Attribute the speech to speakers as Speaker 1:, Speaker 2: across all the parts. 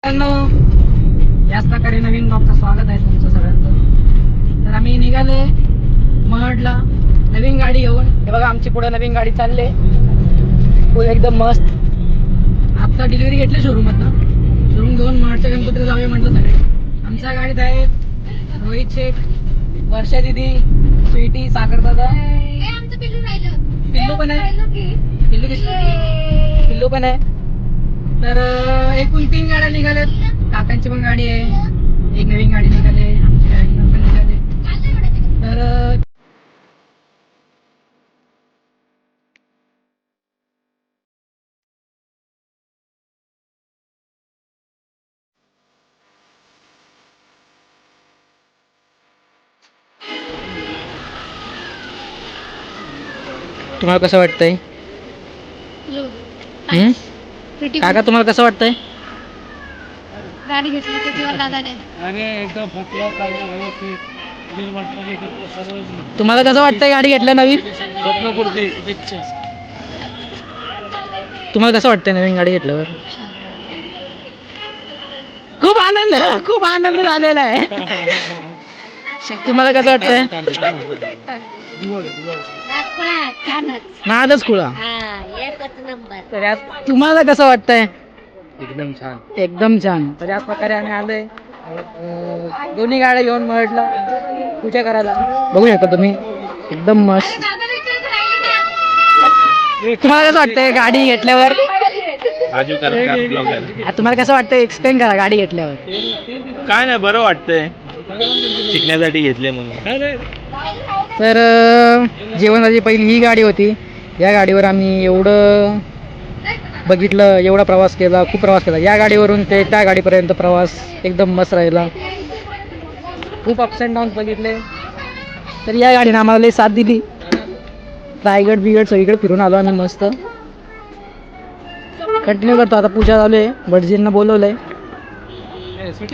Speaker 1: याच प्रकारे नवीन ब्लॉगचं स्वागत आहे तुमचं सगळ्यांचं. तर आम्ही निघाले महडला नवीन गाडी घेऊन. हे बघा आमची पुढे नवीन गाडी चालले, फुल एकदम मस्त. आता डिलिव्हरी घेतली शोरूम घेऊन महडच्या गणपतीला जाऊया म्हटलं सगळे. आमच्या गाडीत आहेत रोहित शेठ, वर्षा दिदी, स्वीटी, सागर दादा, पिल्लू पण आहे. पिल्लू पण आहे. तर एकूण 3 गाड्या निघाल्यात. काकांची पण गाडी आहे, एक नवीन गाडी निघाली, आमची गाडी पण निघाली. तर तुम्हाला कसं वाटतंय काका, तुम्हाला कसं वाटतंय
Speaker 2: गाडी घेतली ते दिवस दादाने?
Speaker 3: एकदम
Speaker 1: तुम्हाला कसं वाटतंय गाडी घेतल्या नवीन? तुम्हाला कसं वाटतंय नवीन गाडी घेतल्यावर? खूप आनंद झालेला आहे. तुम्हाला कसं वाटतंय? नादच खुळा. तर यात तुम्हाला कसं वाटतंय? एकदम छान. तर याच प्रकारे आम्ही आलोय दोन्ही गाड्या घेऊन महडला पूजा करायला. बघू शकता तुम्ही, एकदम मस्त. तुम्हाला कसं वाटतंय गाडी घेतल्यावर? तुम्हाला कसं वाटतंय एक्सप्लेन करा. गाडी घेतल्यावर
Speaker 3: काय नाही, बरं वाटतंय, शिकण्यासाठी घेतले म्हणून.
Speaker 1: तर जीवनाची पहिली ही गाडी होती. या गाडीवर आम्ही एवढं बघितलं, एवढा प्रवास केला, खूप प्रवास केला. या गाडीवरून ते त्या गाडीपर्यंत प्रवास एकदम मस्त राहिला. खूप अप्स अँड डाऊन्स बघितले. तर या गाडीने आम्हाला लई साथ दिली. रायगड बिगड सगळीकडे फिरून आलो आम्ही मस्त. कंटिन्यू करतो. आता पूजा चालू आहे. भटजींना बोलवलंय,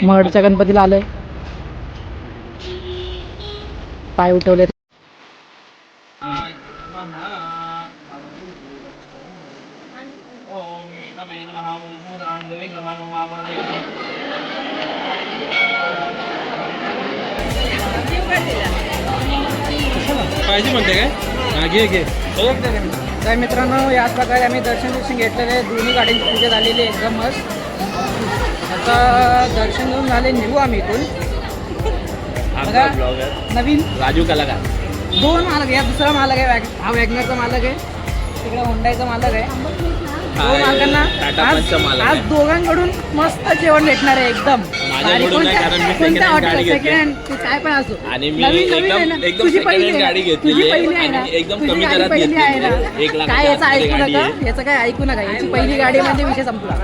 Speaker 1: महडच्या गणपतीला आलंय, पाय उठवले.
Speaker 3: पाहिजे म्हणते काय? घे.
Speaker 1: तर मित्रांनो, याच प्रकारे आम्ही दर्शन घेतलेले. दोन्ही गाड्यांची पूजा झालेली आहे एकदम मस्त. आता दर्शन घेऊन झाले, निघू आम्ही इथून. बघा, नवीन
Speaker 3: राजू कलाकार
Speaker 1: 2 मालक आहे. दुसरा मालक आहे, हा वॅगनरचा मालक आहे, तिकडे होंडाईचा मालक आहे. 2 मालकांना आज दोघांकडून मस्त जेवण भेटणार आहे एकदम. कोणत्या हॉटेल सेकंड हँड काय पण असो.
Speaker 3: आणि मी
Speaker 1: नवीन आहे ना, तुझी पहिली
Speaker 3: गाडी
Speaker 1: तुझी
Speaker 3: घेतली
Speaker 1: पहिली आहे ना,
Speaker 3: एकदम
Speaker 1: तुझी
Speaker 3: कमी
Speaker 1: गाडी
Speaker 3: दरात
Speaker 1: पहिली आहे ना.
Speaker 3: घेतली. 1 लाख
Speaker 1: काय याचं ऐकू नका, याचं काय ऐकू नका. याची पहिली गाडी म्हणजे विषय संपला.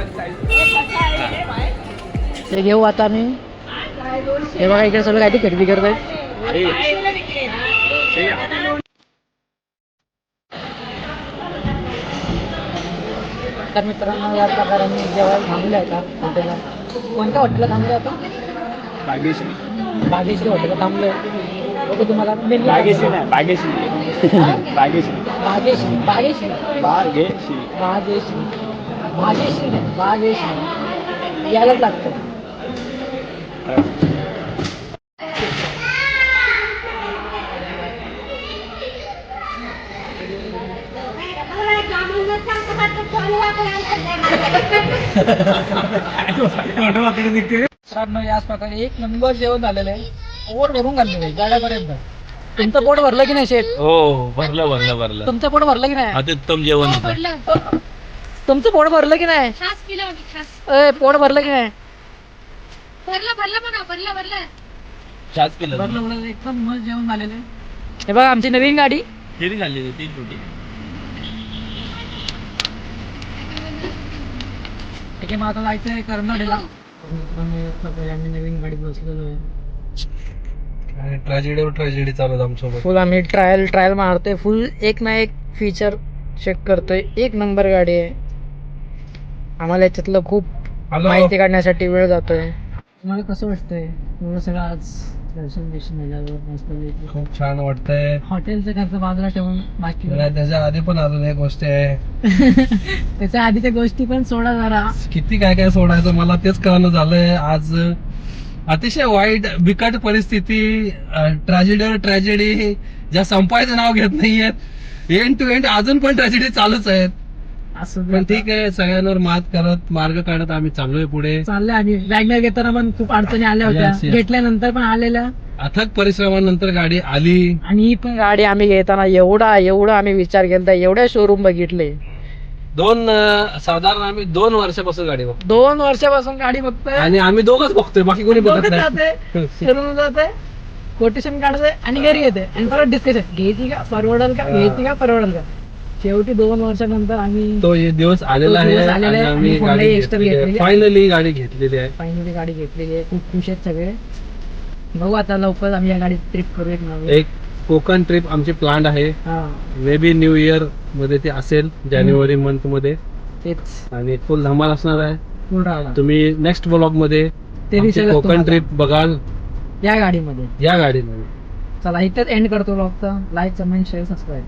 Speaker 1: ते घेऊ आता आम्ही. हे बघा, इकडे सगळं काहीतरी खरेदी करत आहेत. तर मित्रांनो, या प्रकारे आम्ही जेवायला थांबले आहे का हॉटेलला. कोणत्या हॉटेलला थांबले आता? बागेश्री हॉटेलला थांबलोय. बघू तुम्हाला बागेश्री यायलाच लागतं. मित्रांनो, याच प्रकारे 1 नंबर जेवण झालेलं आहे. पोट भरून घाललेलं आहे गाड्यापर्यंत. तुमचं पोट भरलं की नाही शेठ?
Speaker 3: हो, भरलं.
Speaker 1: तुमचं पोट भरलं की नाही?
Speaker 3: अत्युत्तम जेवण होतं.
Speaker 1: तुमचं पोट भरलं की नाही? पोट भरलं की नाही? भरलं. एकदम मस्त जेवण झालेलं आहे. हे बघा, आमची नवीन गाडी
Speaker 3: किती झाली? 3 रोटी.
Speaker 1: ठीक आहे, मग आता जायचं आहे करनाडीला. आम्ही नवीन गाडीत बसलेलो आहे.
Speaker 3: ट्रॅजेडी चालू आमच्यासोबत.
Speaker 1: फुल आम्ही ट्रायल मारतोय. फुल एक ना एक फीचर चेक करतोय. 1 नंबर गाडी आहे. आम्हाला याच्यातलं खूप माहिती काढण्यासाठी वेळ जातोय. तुम्हाला कसं वाटतंय? सगळं आज दर्शन बिर्शन झाल्यावर मस्त
Speaker 4: खूप छान वाटतंय.
Speaker 1: हॉटेलचं खर्च बाजूला ठेवून बाकी
Speaker 4: मला त्याच्या आधी पण अजून एक गोष्ट आहे,
Speaker 1: त्याच्या आधीच्या गोष्टी पण सोडा जरा.
Speaker 4: किती काय काय सोडायचं मला तेच कळणं झालंय. आज अतिशय वाईट बिकट परिस्थिती, ट्रॅजेडीवर ट्रॅजेडी, ज्या संपायचं नाव घेत नाहीयेत. एंड टू एंड अजून पण ट्रॅजेडी चालूच आहेत.
Speaker 1: असं
Speaker 4: पण ठीक आहे, सगळ्यांवर मात करत मार्ग काढत आम्ही चाललोय पुढे.
Speaker 1: चाललंय. आणि वॅगनर घेताना पण खूप अडचणी आल्या होत्या,
Speaker 4: Yes, yes.
Speaker 1: घेतल्यानंतर पण आलेल्या.
Speaker 4: अथक परिश्रमानंतर गाडी आली.
Speaker 1: आणि ही पण गाडी आम्ही घेताना एवढा आम्ही विचार केला, एवढे शोरूम बघितले.
Speaker 4: साधारण आम्ही 2 वर्षापासून गाडी बघतो
Speaker 1: 2 वर्षापासून गाडी बघतोय.
Speaker 4: आणि आम्ही दोघच बघतोय, बाकी कोणी बघत
Speaker 1: बघत
Speaker 4: नाही.
Speaker 1: जाते, फिरून जाते, कोटेशन काढते आणि घरी येते. आणि परत डिस्कशन, घ्यायची का परवडल का, घ्यायची का परवडल का. शेवटी 2 वर्षानंतर आम्ही
Speaker 4: तो दिवस आलेला
Speaker 1: तो
Speaker 4: आहे
Speaker 1: दिवस आलेला
Speaker 4: आणि
Speaker 1: आहे.
Speaker 4: आम्ही
Speaker 1: आणि
Speaker 4: गाडी
Speaker 1: Honda Exter
Speaker 4: घेतलेली आहे.
Speaker 1: घेतलेली आहे.
Speaker 4: फायनली गाडी घेतलेली आहे.
Speaker 1: फायनली गाडी घेतलेली आहे. खूप खुश आहेत सगळे. बघू आता लवकर आम्ही या गाडीत ट्रिप करू एक नवीन.
Speaker 4: एक कोकण ट्रिप आमची प्लॅन आहे.
Speaker 1: हा
Speaker 4: मे बी न्यू इयर मध्ये ते असेल, जानेवारी मंथ मध्ये.
Speaker 1: तेच
Speaker 4: आणि फुल धमाल असणार आहे.
Speaker 1: पूर्ण आला.
Speaker 4: तुम्ही नेक्स्ट ब्लॉग मध्ये
Speaker 1: ते
Speaker 4: आमची
Speaker 1: दिसेलच
Speaker 4: कोकण
Speaker 1: तुम्हाला.
Speaker 4: ट्रिप बघाल
Speaker 1: या गाडीमध्ये.
Speaker 4: या गाडीमध्ये.
Speaker 1: चला इथेच एंड करतो ब्लॉगचा. Like comment share subscribe.